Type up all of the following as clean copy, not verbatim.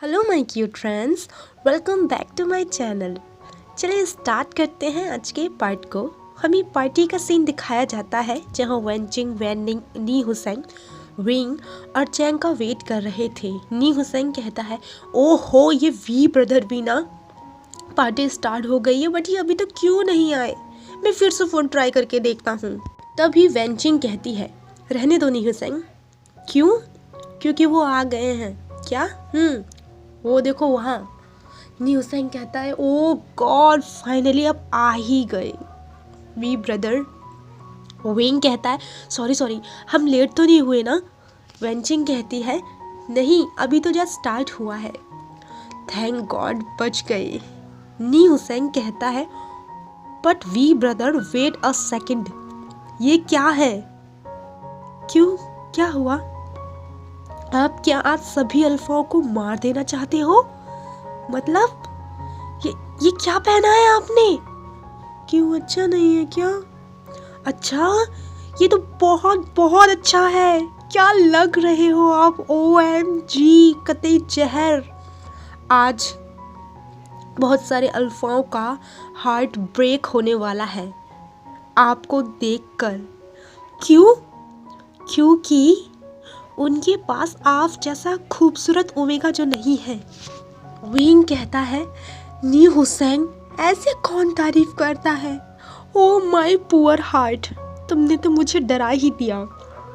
Hello my cute friends, welcome back to my channel. चलिए start करते हैं आज के पार्ट को। हमें पार्टी का सीन दिखाया जाता है जहां वेंचिंग, वैनिंग, नी हुसैन, विंग और चैंग का वेट कर रहे थे। नी हुसैन कहता है, ओहो ये वी ब्रदर भी ना, पार्टी स्टार्ट हो गई है बट ये अभी तक क्यों नहीं आए, मैं फिर से फ़ोन ट्राई करके देखता हूँ। तभी वेंचिंग कहती है, रहने दो नी हुसैन। क्यों? क्योंकि वो आ गए हैं। क्या? वो देखो वहाँ। नी हुसैन कहता है, ओ गॉड फाइनली अब आ ही गए वी ब्रदर। विंग कहता है, सॉरी हम लेट तो नहीं हुए ना? वेंचिंग कहती है, नहीं अभी तो जस्ट स्टार्ट हुआ है। थैंक गॉड बच गए। नी हुसैन कहता है, but we brother wait a second, ये क्या है? क्यों, क्या हुआ? आप सभी अल्फाओं को मार देना चाहते हो? मतलब ये क्या पहना है आपने? क्यों, अच्छा नहीं है क्या? अच्छा, ये तो बहुत बहुत अच्छा है। क्या लग रहे हो आप, OMG, कतई जहर। आज बहुत सारे अल्फाओं का हार्ट ब्रेक होने वाला है आपको देखकर। क्यों? क्योंकि उनके पास आप जैसा खूबसूरत ओमेगा जो नहीं है। विंग कहता है, नी हुसैन ऐसे कौन तारीफ करता है? ओ माय पुअर हार्ट, तुमने तो मुझे डरा ही दिया।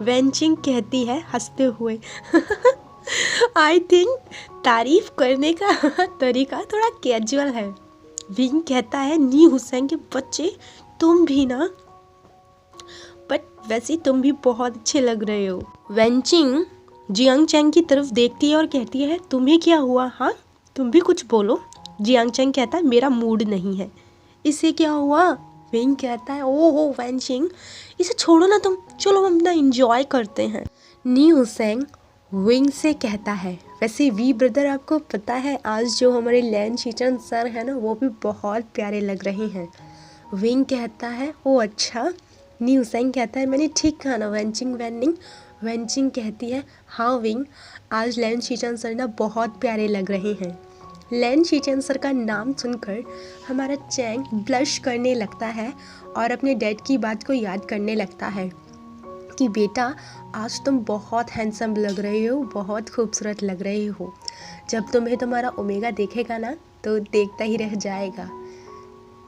वेंचिंग कहती है हंसते हुए, आई थिंक तारीफ करने का तरीका थोड़ा कैजुअल है। विंग कहता है, नी हुसैन के बच्चे तुम भी ना, बट वैसे तुम भी बहुत अच्छे लग रहे हो। वेंचिंग जियांग चैंग की तरफ देखती है और कहती है, तुम्हें क्या हुआ? हाँ, तुम भी कुछ बोलो। जियांग चैंग कहता है, मेरा मूड नहीं है। इसे क्या हुआ? विंग कहता है, ओहो वेंचिंग, इसे छोड़ो ना तुम, चलो हम अपना एंजॉय करते हैं। नी हुसैन विंग से कहता है, वैसे वी ब्रदर आपको पता है आज जो हमारे लैन शीचन सर है ना, वो भी बहुत प्यारे लग रहे हैं। विंग कहता है, ओ अच्छा। नी हुसैन कहता है, मैंने ठीक कहा ना वेंचिंग वैनिंग? वेंचिंग कहती है, हाँ विंग, आज लैन शीचन सर ना बहुत प्यारे लग रहे हैं। लैन शीचन सर का नाम सुनकर हमारा चैंग ब्लश करने लगता है और अपने डैड की बात को याद करने लगता है कि बेटा आज तुम बहुत हैंडसम लग रहे हो, बहुत खूबसूरत लग रहे हो। जब तुम्हें तुम्हारा ओमेगा देखेगा ना तो देखता ही रह जाएगा।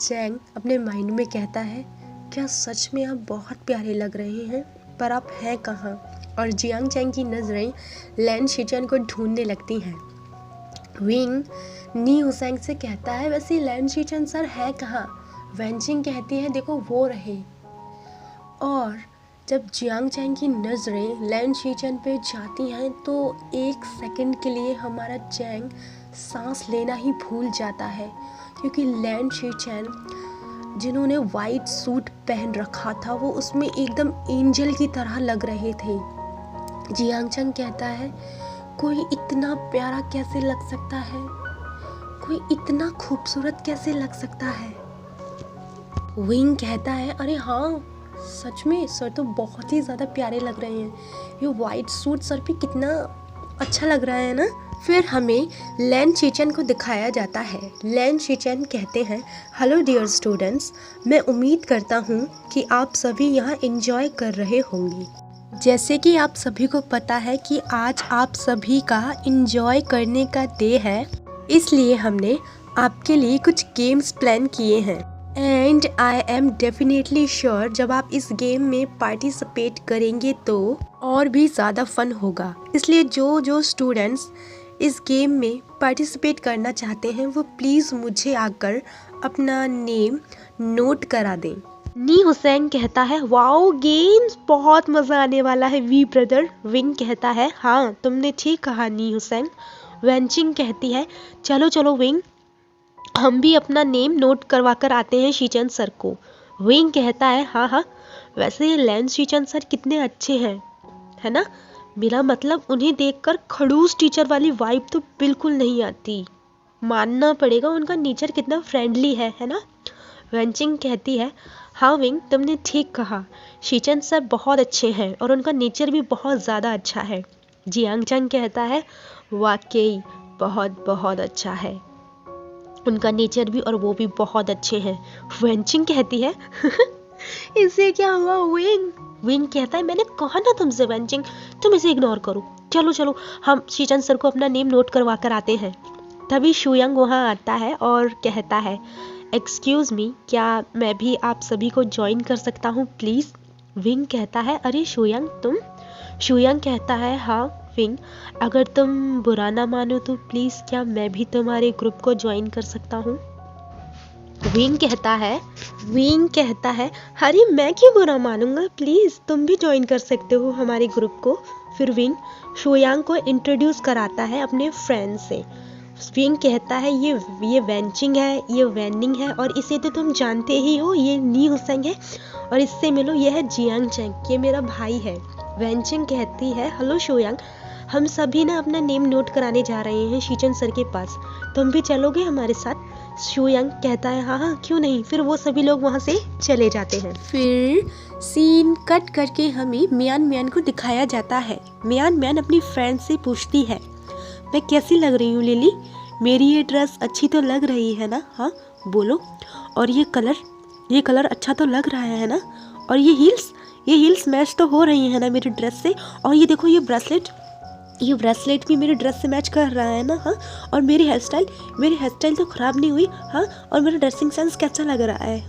चैंग अपने माइंड में कहता है, क्या सच में आप बहुत प्यारे लग रहे हैं, पर आप हैं कहाँ? और जियांग चैंग की नज़रें लैन शीचन को ढूंढने लगती हैं। विंग नी हुसैन से कहता है, वैसे लैन शीचन सर है कहाँ? वेंचिंग कहती है, देखो वो रहे। और जब जियांग चैंग की नज़रें लैन शीचन पे जाती हैं तो एक सेकंड के लिए हमारा चैंग सांस लेना ही भूल जाता है, क्योंकि लैन शीचन जिन्होंने वाइट सूट पहन रखा था वो उसमें एकदम एंजल की तरह लग रहे थे। जियांग चैंग कहता है, कोई इतना प्यारा कैसे लग सकता है? कोई इतना खूबसूरत कैसे लग सकता है? विंग कहता है, अरे हाँ सच में सर तो बहुत ही ज़्यादा प्यारे लग रहे हैं, ये वाइट सूट सर पे कितना अच्छा लग रहा है ना। फिर हमें लैन शीचन को दिखाया जाता है। लैन शीचन कहते हैं, हेलो डियर स्टूडेंट्स, मैं उम्मीद करता हूँ कि आप सभी यहाँ एंजॉय कर रहे होंगे। जैसे कि आप सभी को पता है कि आज आप सभी का एंजॉय करने का डे है, इसलिए हमने आपके लिए कुछ गेम्स प्लान किए हैं। And I am definitely sure जब आप इस गेम में पार्टिसिपेट करेंगे तो और भी ज़्यादा फन होगा। इसलिए जो स्टूडेंट्स इस गेम में पार्टिसिपेट करना चाहते हैं वो प्लीज़ मुझे आकर अपना नेम नोट करा दें। नी हुसैन कहता है, वाओ गेम्स बहुत मज़ा आने वाला है वी ब्रदर। विंग कहता है, हाँ तुमने ठीक कहा नी हुसैन। वेंचिंग कहती है, चलो विंग, हम भी अपना नेम नोट करवा कर आते हैं शीचन सर को। विंग कहता है, हाँ वैसे ये लैन शीचन सर कितने अच्छे हैं, है ना? मेरा मतलब उन्हें देखकर खड़ूस टीचर वाली वाइब तो बिल्कुल नहीं आती। मानना पड़ेगा उनका नेचर कितना फ्रेंडली है ना? वेंचिंग कहती है, हाँ विंग तुमने ठीक कहा, शीचन सर बहुत अच्छे हैं और उनका नेचर भी बहुत ज़्यादा अच्छा है। जियांग चैंग कहता है, वाकई बहुत बहुत अच्छा है, उनका नेचर भी और वो भी बहुत अच्छे हैं। वेंचिंग कहती है इससे क्या हुआ? विंग विंग कहता है मैंने कहा ना तुमसे वेंचिंग, तुम इसे इग्नोर करो। चलो चलो हम शीचन सर को अपना नेम नोट करवा कर आते हैं। तभी शुयंग वहाँ आता है और कहता है एक्सक्यूज मी, क्या मैं भी आप सभी को ज्वाइन कर सकता हूँ प्लीज? विंग कहता है अरे शुयंग तुम? शुयंग कहता है हाँ विंग, अगर तुम बुरा ना मानो तो प्लीज क्या मैं भी तुम्हारे ग्रुप को ज्वाइन कर सकता हूँ? विंग कहता है अरे मैं क्यों बुरा मानूंगा, प्लीज तुम भी ज्वाइन कर सकते हो हमारे ग्रुप को। फिर विंग शुयांग को इंट्रोड्यूस कराता है अपने फ्रेंड से। विंग कहता है ये वेंचिंग है, ये वेनिंग है और इसे तो तुम जानते ही हो, ये नी हुसैंग है और इससे मिलो ये है जियांग चैंग, ये मेरा भाई है। वेंचिंग कहती है हेलो शुयांग, हम सभी ना अपना नेम नोट कराने जा रहे हैं शीचन सर के पास, तुम भी चलोगे हमारे साथ? शुयांग कहता है हाँ हाँ क्यों नहीं। फिर वो सभी लोग वहाँ से चले जाते हैं। फिर सीन कट करके हमें मियान मियान को दिखाया जाता है। मियान मियान अपनी फ्रेंड से पूछती है मैं कैसी लग रही हूँ लिली, मेरी ये ड्रेस अच्छी तो लग रही है ना? हाँ बोलो। और ये कलर अच्छा तो लग रहा है ना? और ये हील्स मैच तो हो रही है ना मेरी ड्रेस से? और ये देखो ये ब्रेसलेट भी मेरी ड्रेस से मैच कर रहा है ना? हाँ। और मेरी हेयर स्टाइल तो ख़राब नहीं हुई? हाँ। और मेरा ड्रेसिंग सेंस कैसा लग रहा है?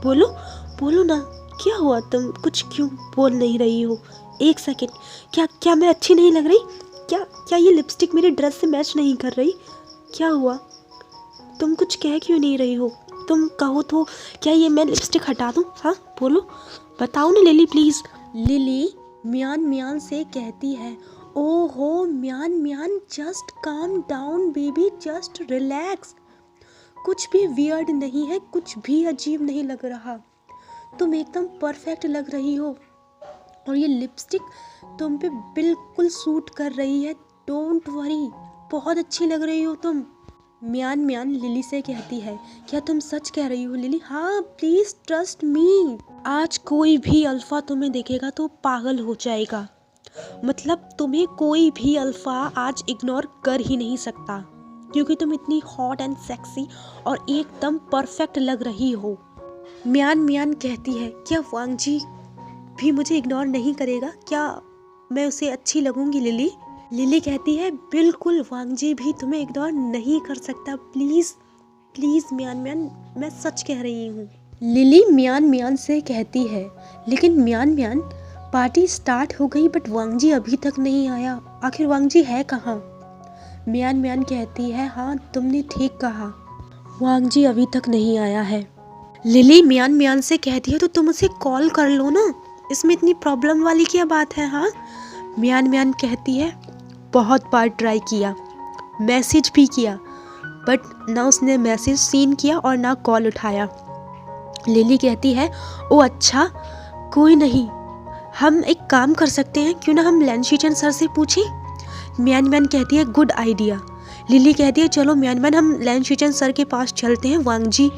बोलो ना, क्या हुआ? तुम कुछ क्यों बोल नहीं रही हो? एक सेकेंड, क्या मैं अच्छी नहीं लग रही? क्या ये लिपस्टिक मेरी ड्रेस से मैच नहीं कर रही? क्या हुआ? तुम कुछ कह क्यों नहीं रही हो? तुम कहो तो क्या ये मैं लिपस्टिक हटा दूँ? हाँ बोलो, बताओ ना Lily please. Lily Mian Mian से कहती है ओहो Mian just calm down baby, just relax, कुछ भी वियर्ड नहीं है, कुछ भी अजीब नहीं लग रहा, तुम एकदम परफेक्ट लग रही हो और ये लिपस्टिक तुम पे बिल्कुल सूट कर रही है, डोंट वरी, बहुत अच्छी लग रही हो तुम। मियान मियान लिली से कहती है क्या तुम सच कह रही हो लिली? हाँ प्लीज ट्रस्ट मी, आज कोई भी अल्फा तुम्हें देखेगा तो पागल हो जाएगा, मतलब तुम्हें कोई भी अल्फा आज इग्नोर कर ही नहीं सकता क्योंकि तुम इतनी हॉट एंड सेक्सी और एकदम परफेक्ट लग रही हो। मियान मियान कहती है क्या वांग जी भी मुझे इग्नोर नहीं करेगा? क्या मैं उसे अच्छी लगूंगी लिली? लिली कहती है बिल्कुल वांग जी भी तुम्हें इग्नोर नहीं कर सकता, प्लीज मियान मियान मैं सच कह रही हूँ। लिली मियान मियान से कहती है लेकिन मियान मियान पार्टी स्टार्ट हो गई बट वांग जी अभी तक नहीं आया, आखिर वांग जी है कहाँ? मियान मियान कहती है हाँ तुमने ठीक कहा, वांग जी अभी तक नहीं आया है। लिली मियान मियान से कहती है तो तुम उसे कॉल कर लो ना, इसमें इतनी प्रॉब्लम वाली क्या बात है? हाँ। मियान मियान कहती है बहुत बार ट्राई किया, मैसेज भी किया, बट ना उसने मैसेज सीन किया और ना कॉल उठाया। लिली कहती है ओ अच्छा कोई नहीं, हम एक काम कर सकते हैं, क्यों ना हम लैंशीचन सर से पूछें? मियान मियान कहती है गुड आइडिया। लिली कहती है चलो मियान मियान हम लैंशीचन सर के पास चलते हैं वांग जी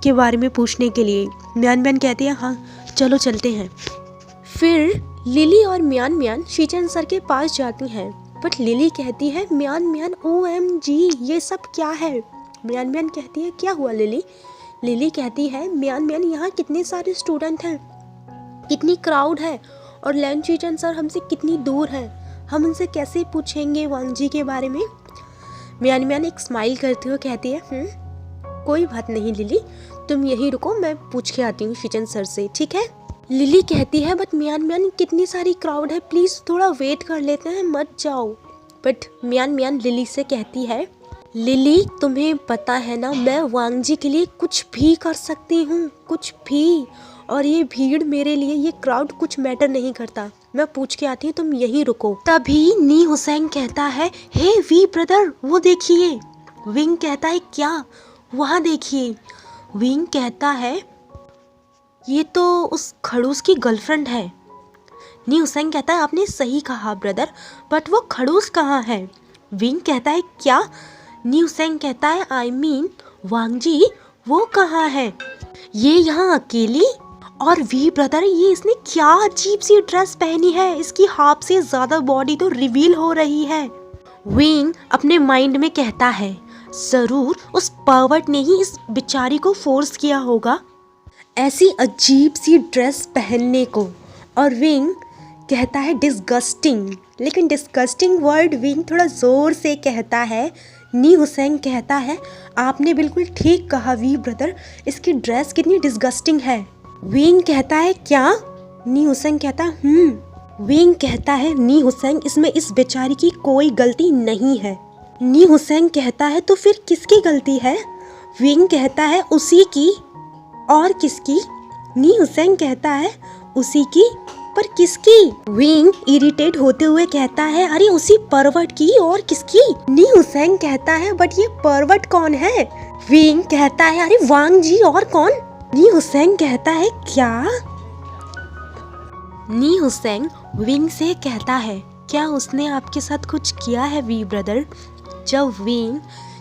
के बारे में पूछने के लिए। मियान मियान कहती है हाँ चलो चलते हैं। फिर लिली और मियान मियान शीचन सर के पास जाती हैं, बट लिली कहती है मियान मियान OMG ये सब क्या है? मियान मियान कहती है क्या हुआ लिली? लिली कहती है मियान मियान यहाँ कितने सारे स्टूडेंट हैं, कितनी क्राउड है और लैंशीचन सर हमसे कितनी दूर है, हम उनसे कैसे पूछेंगे वांग जी के बारे में? मियान मियान एक स्माइल करते हुए कहती है कोई बात नहीं लिली, तुम यहीं रुको, मैं पूछ के आती हूँ शीचन सर से, ठीक है? लिली कहती है बट मियान मियान कितनी सारी क्राउड है, प्लीज़ थोड़ा वेट कर लेते हैं, मत जाओ। बट मियान मियान लिली से कहती है लिली तुम्हें पता है ना मैं वांग जी के लिए कुछ भी कर सकती हूँ, कुछ भी, और ये भीड़ मेरे लिए, ये क्राउड कुछ मैटर नहीं करता, मैं पूछ के आती हूँ, तुम यहीं रुको। तभी नी हुसैन कहता है हे वी ब्रदर वो देखिए। विंग कहता है क्या? वहाँ देखिए। विंग कहता है ये तो उस खड़ूस की गर्लफ्रेंड है। नी हुसैन कहता है आपने सही कहा ब्रदर, बट वो खड़ूस कहाँ है? विंग कहता है क्या? नी हुसैन कहता है आई मीन वांग जी वो कहाँ है? ये यहाँ अकेली? और वी ब्रदर ये इसने क्या अजीब सी ड्रेस पहनी है, इसकी हाफ से ज़्यादा बॉडी तो रिवील हो रही है। विंग अपने माइंड में कहता है जरूर उस पर्वट ने ही इस बेचारी को फोर्स किया होगा ऐसी अजीब सी ड्रेस पहनने को। और विंग कहता है डिस्गस्टिंग, लेकिन डिस्गस्टिंग वर्ड विंग थोड़ा ज़ोर से कहता है। नी हुसैन कहता है आपने बिल्कुल ठीक कहा वी ब्रदर, इसकी ड्रेस कितनी डिस्गस्टिंग है। विंग कहता है क्या? नी हुसैन कहता है विंग कहता है नी हुसैन इसमें इस बेचारी की कोई गलती नहीं है। नी हुसैन कहता है तो फिर किसकी गलती है? विंग कहता है उसी की। और किसकी? नी हुसैन कहता है उसी की, पर किसकी? विंग इरिटेट होते हुए कहता है अरे उसी पर्वत की, और किसकी? नी हुसैन कहता है बट ये पर्वत कौन है? विंग कहता है अरे वांग जी, और कौन? नी हुसैन कहता है क्या? नी हुसैन विंग से कहता है क्या उसने आपके साथ कुछ किया है वी ब्रदर? जब विंग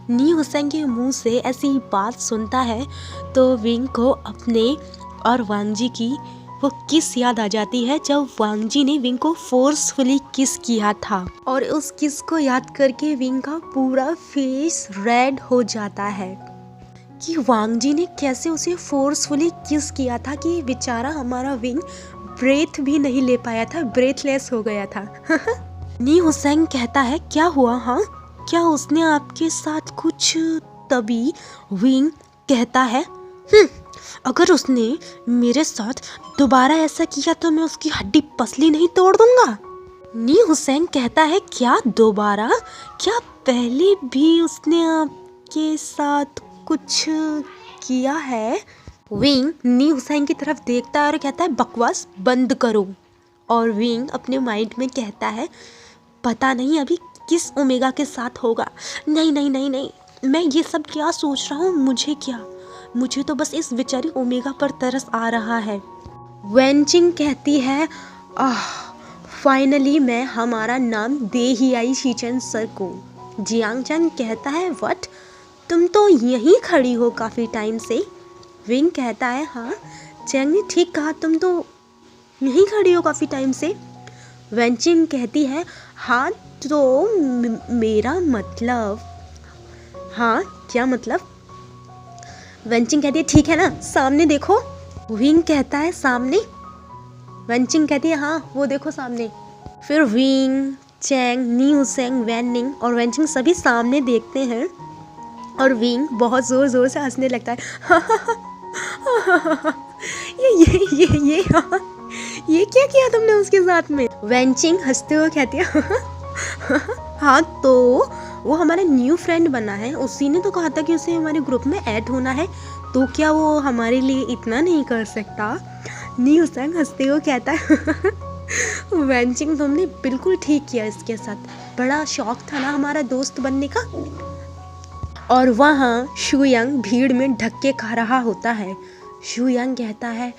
नी हुसैन के मुंह से ऐसी बात सुनता है तो विंग को अपने और वांग जी की वो किस याद आ जाती है जब वांग जी ने विंग को फोर्सफुली किस किया था। और उस किस को याद करके विंग का पूरा फेस रेड हो जाता है कि वांग जी ने कैसे उसे फोर्सफुली किस किया था कि बेचारा हमारा विंग ब्रेथ भी नहीं ले पाया था, ब्रेथलेस हो गया था। नी हुसैन कहता है क्या हुआ? हाँ, क्या उसने आपके साथ कुछ? तभी विंग कहता है अगर उसने मेरे साथ दोबारा ऐसा किया तो मैं उसकी हड्डी पसली नहीं तोड़ दूंगा। नी हुसैन कहता है क्या दोबारा? क्या पहले भी उसने आपके साथ कुछ किया है? विंग नी हुसैन की तरफ देखता है और कहता है बकवास बंद करो। और विंग अपने माइंड में कहता है पता नहीं अभी किस ओमेगा के साथ होगा। नहीं नहीं नहीं नहीं, मैं ये सब क्या सोच रहा हूँ, मुझे क्या, मुझे तो बस इस बेचारी ओमेगा पर तरस आ रहा है। वेंचिंग कहती है फाइनली मैं हमारा नाम दे ही आई शीचन सर को। जियांग चैन कहता है व्हाट, तुम तो यहीं खड़ी हो काफ़ी टाइम से। विंग कहता है हाँ चैंग ने ठीक कहा, तुम तो यहीं खड़ी हो काफ़ी टाइम से। वेंचिंग कहती है हाँ तो मेरा मतलब, हाँ क्या मतलब? वेंचिंग कहती है ठीक है ना, सामने देखो। विंग कहता है सामने? वेंचिंग कहती है हाँ वो देखो सामने। फिर विंग, चैंग, नी हुसैन, वैनिंग और वेंचिंग सभी सामने देखते हैं और विंग बहुत ज़ोर ज़ोर से हंसने लगता है। ये क्या किया तुमने उसके साथ में? वेंचिंग हंसते हुए कहती है हाँ तो वो हमारा न्यू फ्रेंड बना है, उसी ने तो कहा था कि उसे हमारे ग्रुप में ऐड होना है, तो क्या वो हमारे लिए इतना नहीं कर सकता? नी हुसैन हंसते हुए कहता है वेंचिंग तुमने बिल्कुल ठीक किया इसके साथ, बड़ा शौक था ना हमारा दोस्त बनने का। और वहाँ शुयांग भीड़ में धक्के खा रहा होता है। शुयांग कहता है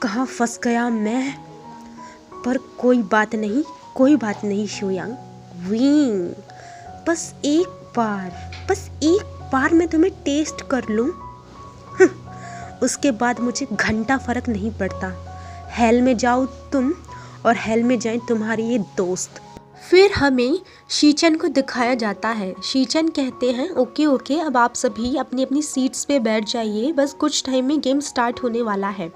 कहाँ फंस गया मैं, पर कोई बात नहीं शुयांग। विंग बस एक बार मैं तुम्हें टेस्ट कर लूँ, उसके बाद मुझे घंटा फर्क नहीं पड़ता। हेल में जाओ तुम और हेल में जाए तुम्हारे ये दोस्त। फिर हमें शीचन को दिखाया जाता है। शीचन कहते हैं ओके अब आप सभी अपनी अपनी सीट्स पे बैठ जाइए, बस कुछ टाइम में गेम स्टार्ट होने वाला है।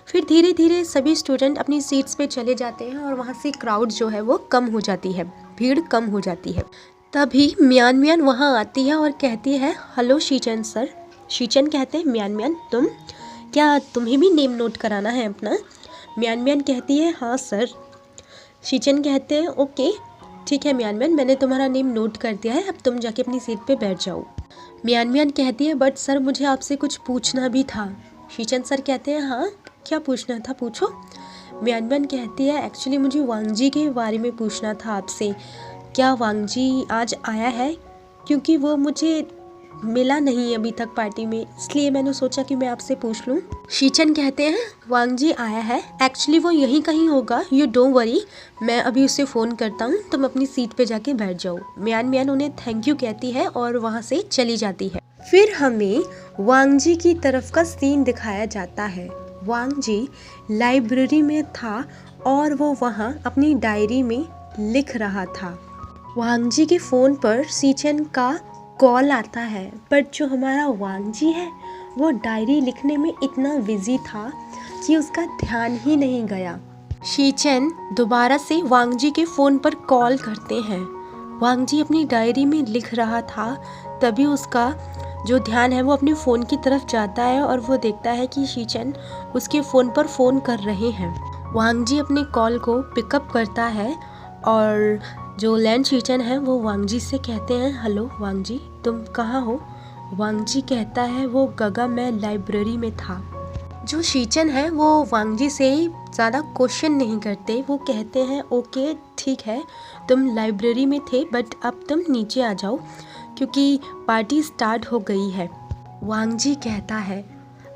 फिर धीरे धीरे सभी स्टूडेंट अपनी सीट्स पे चले जाते हैं और वहाँ से क्राउड जो है वो कम हो जाती है, भीड़ कम हो जाती है। तभी म्यान वहाँ आती है और कहती है हेलो शीचन सर। शीचन कहते हैं म्यान क्या तुम्हें भी नेम नोट कराना है अपना? म्यान कहती है हाँ सर। शीचन कहते हैं ओके ठीक है म्यान मैंने तुम्हारा नेम नोट कर दिया है, अब तुम जाके अपनी सीट पे बैठ जाओ। म्यान कहती है बट सर मुझे आपसे कुछ पूछना भी था। शीचन सर कहते हैं हाँ क्या पूछना था, पूछो। म्यान कहती है एक्चुअली मुझे वांग जी के बारे में पूछना था आपसे, क्या वांग जी आज आया है? क्योंकि वो मुझे मिला नहीं अभी तक पार्टी में, इसलिए मैंने सोचा कि मैं आपसे पूछ लूँ। शीचन कहते हैं वांग जी आया है, एक्चुअली वो यहीं कहीं होगा, यू डोंट वरी, मैं अभी उससे फ़ोन करता हूँ, तुम अपनी सीट पे जाके बैठ जाओ। म्यान उन्हें थैंक यू कहती है और वहाँ से चली जाती है। फिर हमें वांग जी की तरफ का सीन दिखाया जाता है। वांग जी लाइब्रेरी में था और वो वहाँ अपनी डायरी में लिख रहा था। वांग जी के फ़ोन पर शीचेन का कॉल आता है, पर जो हमारा वांग जी है वो डायरी लिखने में इतना बिजी था कि उसका ध्यान ही नहीं गया। शीचेन दोबारा से वांग जी के फ़ोन पर कॉल करते हैं। वांग जी अपनी डायरी में लिख रहा था, तभी उसका जो ध्यान है वो अपने फ़ोन की तरफ जाता है और वो देखता है कि शीचेन उसके फ़ोन पर फ़ोन कर रहे हैं। वांग जी अपने कॉल को पिकअप करता है और जो लैन शीचेन है वो वांग जी से कहते हैं, हेलो वांग जी, तुम कहाँ हो? वांग जी कहता है, वो गगा मैं लाइब्रेरी में था। जो शीचेन है वो वांग जी से ज़्यादा क्वेश्चन नहीं करते, वो कहते हैं ओके ठीक है, तुम लाइब्रेरी में थे बट अब तुम नीचे आ जाओ क्योंकि पार्टी स्टार्ट हो गई है। वांग जी कहता है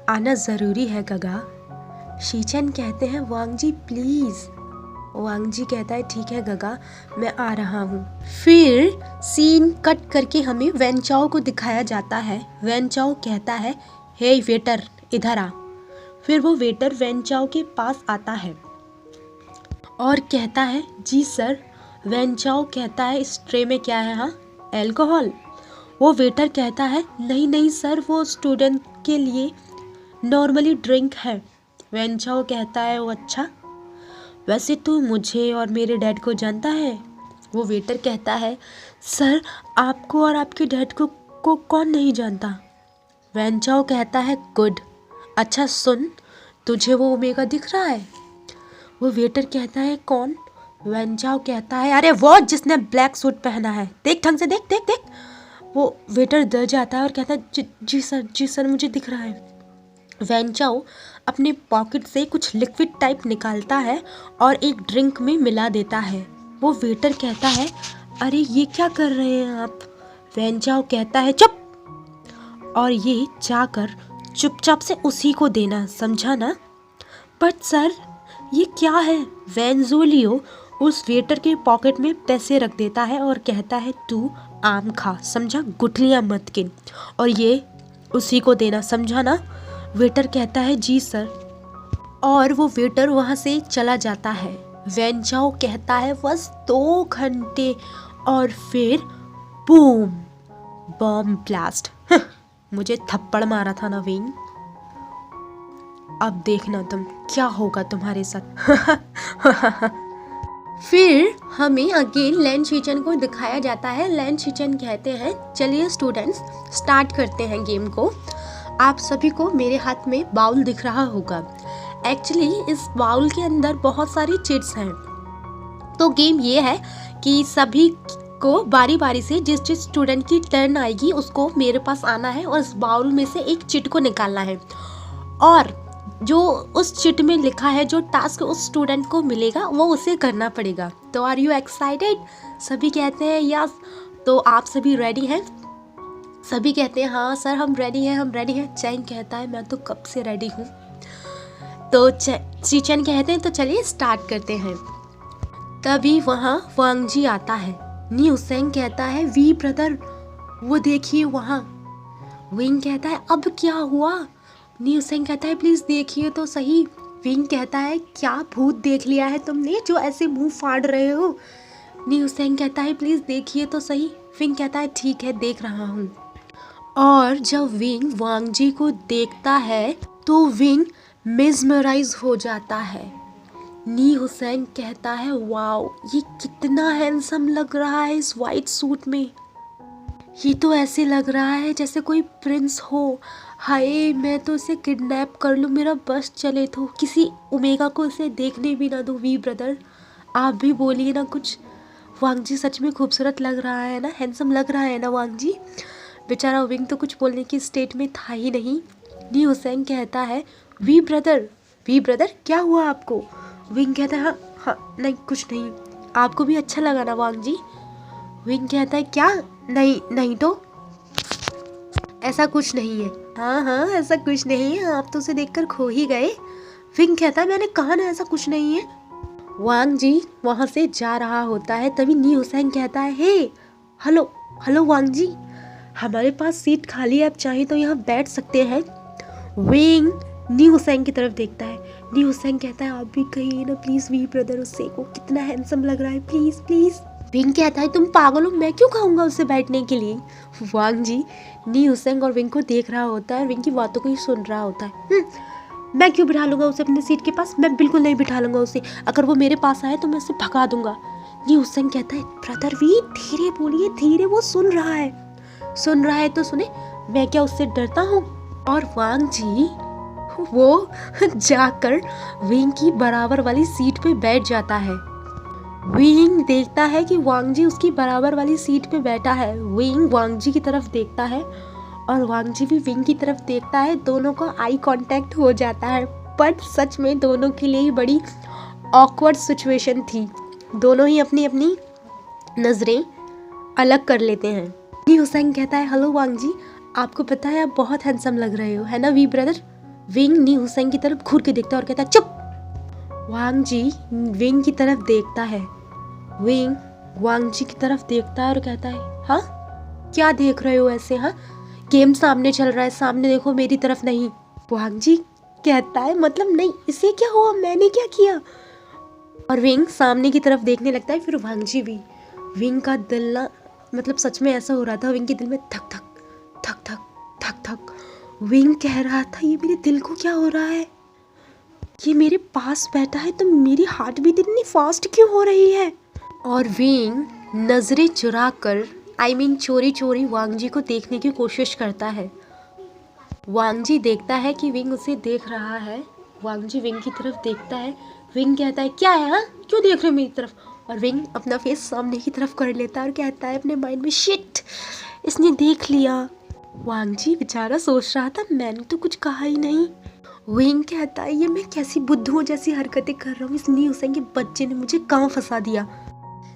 आना ज़रूरी है गगा। शीचेन कहते हैं वांग जी प्लीज़। वांग जी कहता है ठीक है गगा, मैं आ रहा हूँ। फिर सीन कट करके हमें वेनचाओ को दिखाया जाता है। वेनचाओ कहता है हे वेटर इधर आ। फिर वो वेटर वेनचाओ के पास आता है और कहता है जी सर। वेनचाओ कहता है इस ट्रे में क्या है? हाँ, अल्कोहल। वो वेटर कहता है नहीं नहीं सर, वो स्टूडेंट के लिए नॉर्मली ड्रिंक है। वेनचाओ कहता है वो अच्छा, वैसे तू मुझे और मेरे डैड को जानता है? वो वेटर कहता है सर, आपको और आपके डैड को कौन नहीं जानता? वेनचाओ कहता है गुड। अच्छा सुन, तुझे वो ओमेगा दिख रहा है? वो वेटर कहता है कौन? वेनचाओ कहता है अरे वो जिसने ब्लैक सूट पहना है, देख ढंग से, देख देख देख। वो वेटर डर जाता है और कहता है जी सर मुझे दिख रहा है। वेनचाओ अपने पॉकेट से कुछ लिक्विड टाइप निकालता है और एक ड्रिंक में मिला देता है। वो वेटर कहता है अरे ये क्या कर रहे हैं आप? वेनचाओ कहता है चुप, और ये जाकर चुपचाप से उसी को देना, समझा ना? बट सर ये क्या है? वेंजुलियो उस वेटर के पॉकेट में पैसे रख देता है और कहता है तू आम खा, समझा, गुठलियाँ मत गिन, और ये उसी को देना, समझा ना? वेटर कहता है जी सर, और वो वेटर वहाँ से चला जाता है। वेनचाओ कहता है बस 2 घंटे और फिर बूम, बॉम्ब ब्लास्ट। मुझे थप्पड़ मारा था ना विंग, अब देखना तुम क्या होगा तुम्हारे साथ। फिर हमें अगेन लैन शीचेन को दिखाया जाता है। लैन शीचेन कहते हैं चलिए स्टूडेंट्स स्टार्ट करते हैं गेम को। आप सभी को मेरे हाथ में बाउल दिख रहा होगा। एक्चुअली इस बाउल के अंदर बहुत सारी चिट्स हैं। तो गेम ये है कि सभी को बारी बारी से जिस जिस स्टूडेंट की टर्न आएगी उसको मेरे पास आना है और इस बाउल में से एक चिट को निकालना है, और जो उस चिट में लिखा है जो टास्क उस स्टूडेंट को मिलेगा वो उसे करना पड़ेगा। तो आर यू एक्साइटेड? सभी कहते हैं यस। तो आप सभी रेडी हैं? सभी कहते हैं हाँ सर हम रेडी हैं, हम रेडी हैं। चैंग कहता है मैं तो कब से रेडी हूँ। तो शीचेन कहते हैं तो चलिए स्टार्ट करते हैं। तभी वहाँ वांग जी आता है। न्यू सेंग कहता है वी ब्रदर वो देखिए वहाँ। विंग कहता है अब क्या हुआ? न्यू सेंग कहता है प्लीज देखिए तो सही। विंग कहता है क्या भूत देख लिया है तुमने जो ऐसे मुंह फाड़ रहे हो? न्यू सेंग कहता है प्लीज देखिए तो सही। विंग कहता है ठीक है देख रहा हूँ। और जब विंग वांग जी को देखता है तो विंग मेस्मराइज हो जाता है। नी हुसैन कहता है वाओ ये कितना हैंडसम लग रहा है इस वाइट सूट में, ये तो ऐसे लग रहा है जैसे कोई प्रिंस हो। हाय मैं तो इसे किडनैप कर लूँ, मेरा बस चले तो किसी ओमेगा को इसे देखने भी ना दूँ। वी ब्रदर आप भी बोलिए ना कुछ। वांग जी सच में खूबसूरत लग रहा है ना, हैंडसम लग रहा है ना वांग जी। बेचारा विंग तो कुछ बोलने की स्टेट में था ही नहीं। नी हुसैन कहता है वी ब्रदर क्या हुआ आपको? विंग कहता है हाँ हाँ नहीं कुछ नहीं। आपको भी अच्छा लगा ना वांग जी? विंग कहता है क्या? नहीं तो ऐसा कुछ नहीं है। हाँ ऐसा कुछ नहीं है, आप तो उसे देखकर खो ही गए। विंग कहता है मैंने कहा ना ऐसा कुछ नहीं है। वांग जी वहाँ से जा रहा होता है। तभी नी हुसैन कहता है हे हेलो वांग जी, हमारे पास सीट खाली है, आप चाहें तो यहाँ बैठ सकते हैं। विंग नी हुसैन की तरफ देखता है। नी हुसैन कहता है आप भी कहिए ना प्लीज वी ब्रदर उससे, वो कितना हैंडसम लग रहा है, प्लीज प्लीज। विंग कहता है तुम पागल हो, मैं क्यों खाऊंगा उससे बैठने के लिए। वांग जी नी हुसैन और विंग को देख रहा होता है और विंग की बातों को ही सुन रहा होता है। मैं क्यों बिठा लूंगा उसे अपनी सीट के पास, मैं बिल्कुल नहीं बिठा लूंगा उसे, अगर वो मेरे पास आए तो मैं उसे भगा दूंगा। नी हुसैन कहता है ब्रदर वी धीरे बोलिए, धीरे, वो सुन रहा है तो सुने, मैं क्या उससे डरता हूँ। और वांग जी वो जाकर विंग की बराबर वाली सीट पे बैठ जाता है। विंग देखता है कि वांग जी उसकी बराबर वाली सीट पे बैठा है। विंग वांग जी की तरफ देखता है और वांग जी भी विंग की तरफ देखता है, दोनों का आई कांटेक्ट हो जाता है। बट सच में दोनों के लिए ही बड़ी ऑकवर्ड सिचुएशन थी, दोनों ही अपनी अपनी नज़रें अलग कर लेते हैं। नी हुसैन कहता है हेलो वांग जी, आपको पता है आप बहुत हैंडसम लग रहे हो, है ना वी ब्रदर। विंग नी हुसैन की तरफ घूर के देखता है और कहता है चुप। वांग जी विंग की तरफ देखता है, विंग वांग जी की तरफ देखता है और कहता है हाँ क्या देख रहे हो ऐसे, हाँ गेम सामने चल रहा है, सामने देखो मेरी तरफ नहीं। वांग जी कहता है मतलब नहीं, इसे क्या हुआ, मैंने क्या किया। और विंग सामने की तरफ देखने लगता है। फिर वांग जी भी, विंग का दिल ना मतलब सच में ऐसा हो रहा था, विंग के दिल में धक धक धक धक धक धक। विंग कह रहा था ये मेरे दिल को क्या हो रहा है, ये मेरे पास बैठा है तो मेरी हार्ट बीट इतनी फास्ट क्यों हो रही है। और विंग नजरें चुरा कर चोरी चोरी वांग जी को देखने की कोशिश करता है। वांग जी देखता है कि विंग उसे देख रहा है, वांग जी विंग की तरफ देखता है। विंग कहता है क्या है, हाँ क्यों देख रहे हो मेरी तरफ। और विंग अपना फेस सामने की तरफ कर लेता है और कहता है अपने माइंड में शिट इसने देख लिया। वांग जी बेचारा सोच रहा था मैंने तो कुछ कहा ही नहीं। विंग कहता है ये मैं कैसी बुद्धुओं जैसी हरकतें कर रहा हूँ, इस नी हुसैन के बच्चे ने मुझे कहाँ फंसा दिया।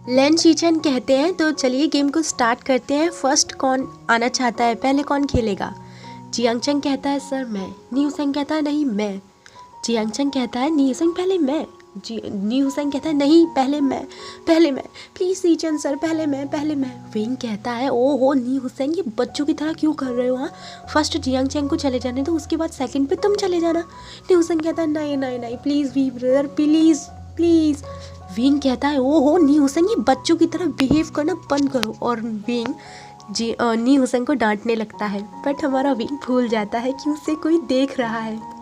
लैन शीचन कहते हैं तो चलिए गेम को स्टार्ट करते हैं, फर्स्ट कौन आना चाहता है, पहले कौन खेलेगा। जियांगचंग कहता है सर मैं। नी हुसैन कहता है नहीं मैं। जियांगचंग कहता है नी हुसैन पहले मैं। नी हुसैन कहता है नहीं पहले मैं प्लीज शीचन सर पहले मैं। विंग कहता है ओहो नी हुसैन ये बच्चों की तरह क्यों कर रहे हो, हाँ फर्स्ट जियांगचंग को चले जाने दो, उसके बाद सेकंड पे तुम चले जाना। नी हुसैन कहता है नहीं please we brother please. Wing कहता है ओहो नी हुसैन ये बच्चों की तरह बिहेव करना बंद करो। और विंग नी हुसैन को डांटने लगता है, बट हमारा विंग भूल जाता है कि उसे कोई देख रहा है।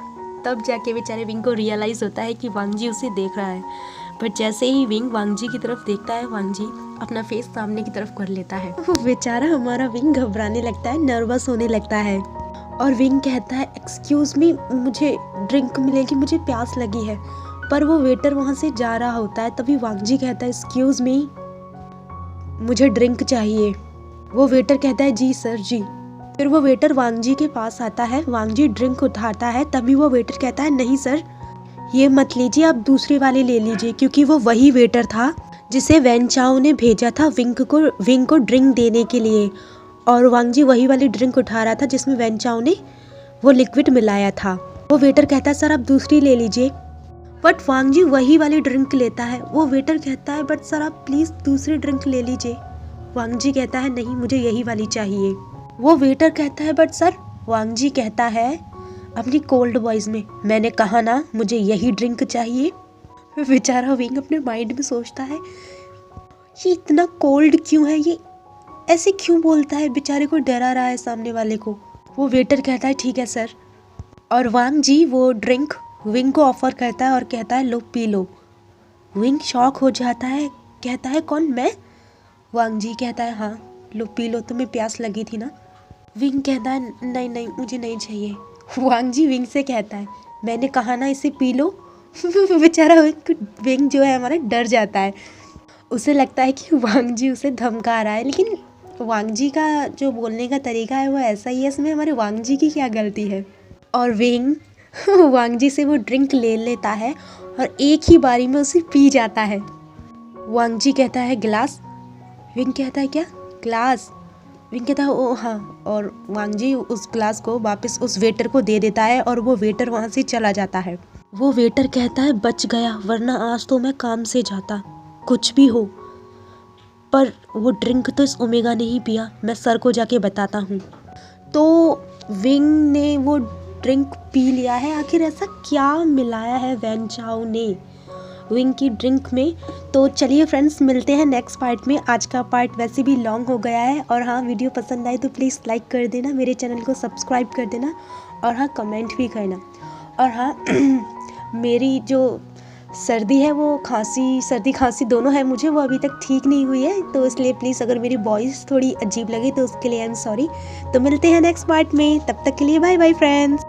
तब जाके बेचारे विंग को रियलाइज़ होता है कि वांग जी उसे देख रहा है। बट जैसे ही विंग वांग जी की तरफ देखता है, वांग जी अपना फेस सामने की तरफ कर लेता है। वो बेचारा हमारा विंग घबराने लगता है, नर्वस होने लगता है। और विंग कहता है एक्सक्यूज मी मुझे ड्रिंक मिलेगी, मुझे प्यास लगी है। पर वो वेटर वहाँ से जा रहा होता है, तभी वांग जी कहता है एक्सक्यूज मी मुझे ड्रिंक चाहिए। वो वेटर कहता है जी सर जी। फिर वो वेटर वांग जी के पास आता है, वांग जी ड्रिंक उठाता है, तभी वो वेटर कहता है नहीं सर ये मत लीजिए, आप दूसरे वाले ले लीजिए, क्योंकि वो वही वेटर था जिसे वैन चाओ ने भेजा था विंग को ड्रिंक देने के लिए। और वांग जी वही वाली ड्रिंक उठा रहा था जिसमें वैन चाओ ने वो लिक्विड मिलाया था। वो वेटर कहता है सर आप दूसरी ले लीजिए, बट वांग जी वही वाली ड्रिंक लेता है। वो वेटर कहता है बट सर आप प्लीज़ दूसरी ड्रिंक ले लीजिए। वांग जी कहता है नहीं मुझे यही वाली चाहिए। वो वेटर कहता है बट सर। वांग जी कहता है अपनी कोल्ड वॉइस में मैंने कहा ना मुझे यही ड्रिंक चाहिए। बेचारा विंग अपने माइंड में सोचता है ये इतना कोल्ड क्यों है, ये ऐसे क्यों बोलता है, बेचारे को डरा रहा है सामने वाले को। वो वेटर कहता है ठीक है सर। और वांग जी वो ड्रिंक विंग को ऑफर करता है और कहता है लो पी लो। विंग शॉक हो जाता है, कहता है कौन मैं। वांग जी कहता है हाँ लो पी लो, तुम्हें प्यास लगी थी ना। विंग कहता है नहीं मुझे नहीं चाहिए। वांग जी विंग से कहता है मैंने कहा ना इसे पी लो। बेचारा विंग जो है हमारा डर जाता है, उसे लगता है कि वांग जी उसे धमका रहा है, लेकिन वांग जी का जो बोलने का तरीका है वो ऐसा ही है, इसमें हमारे वांग जी की क्या गलती है। और विंग वांग जी से वो ड्रिंक ले लेता है और एक ही बारी में उसे पी जाता है। वांग जी कहता है गिलास। विंग कहता है क्या ग्लास। विंग कहता है ओ हाँ। और वांग जी उस ग्लास को वापस उस वेटर को दे देता है और वो वेटर वहाँ से चला जाता है। वो वेटर कहता है बच गया, वरना आज तो मैं काम से जाता, कुछ भी हो। पर वो ड्रिंक तो इस ओमेगा ने ही पिया, मैं सर को जाके बताता हूँ। तो विंग ने वो ड्रिंक पी लिया है। आखिर ऐसा क्या मिलाया है वैन चाओ ने विंग की ड्रिंक में। तो चलिए फ्रेंड्स, मिलते हैं नेक्स्ट पार्ट में। आज का पार्ट वैसे भी लॉन्ग हो गया है। और हाँ, वीडियो पसंद आए तो प्लीज़ लाइक कर देना, मेरे चैनल को सब्सक्राइब कर देना, और हाँ कमेंट भी करना। और हाँ मेरी जो सर्दी है, वो सर्दी खांसी दोनों है मुझे, वो अभी तक ठीक नहीं हुई है। तो इसलिए प्लीज़ अगर मेरी वॉइस थोड़ी अजीब लगे तो उसके लिए आई एम सॉरी। तो मिलते हैं नेक्स्ट पार्ट में, तब तक के लिए बाय बाय फ्रेंड्स।